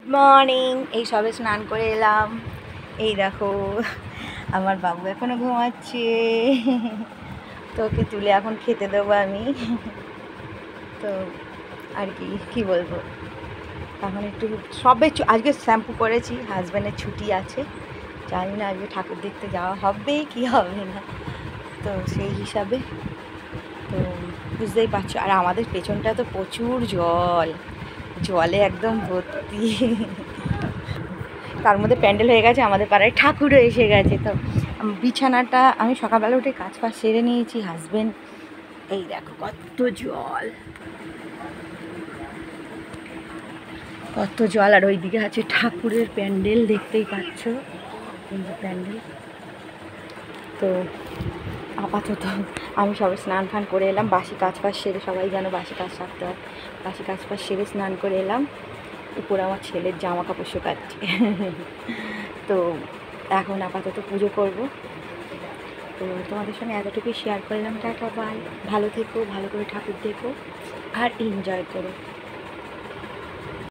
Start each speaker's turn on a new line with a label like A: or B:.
A: Morning. এই সবে স্নান করে এলাম। এই দেখো আমার বাবু এখনো ঘুমাচ্ছে, তো ওকে তুলে এখন খেতে দেবো আমি। তো আর কি বলবো, এখন একটু সবে আজকে শ্যাম্পু করেছি, হাজব্যান্ডের ছুটি আছে, জানি না আজকে ঠাকুর দেখতে যাওয়া হবে কি হবে না, তো সেই হিসাবে তো বুঝতেই পারছো। আর আমাদের পেছনটা তো প্রচুর জলে একদম ভর্তি, তার মধ্যে প্যান্ডেল হয়ে গেছে, আমাদের পাড়ায় ঠাকুরও এসে গেছে। তো বিছানাটা আমি সকালবেলা উঠে কাজ ফাজ সেরে নিয়েছি। হাজব্যান্ড এই দেখো কত জল, আর ওইদিকে আছে ঠাকুরের প্যান্ডেল, দেখতেই পাচ্ছ এই যে প্যান্ডেল। তো আপাতত আমি সবে স্নান ফান করে এলাম, বাসি কাজ ফাজ সেরে, সবাই যেন বাসি কাজ সারতে হয়, বাসি কাজ ফাজ সেরে স্নান করে এলাম। উপরে আমার ছেলের জামা কাপড় শুকাচ্ছে। তো এখন আপাতত পুজো করব। তো তোমাদের সঙ্গে এতটুকুই শেয়ার করলাম। টাটা বাই, ভালো থেকো, ভালো করে ঠাকুর দেখো আর এনজয় করো।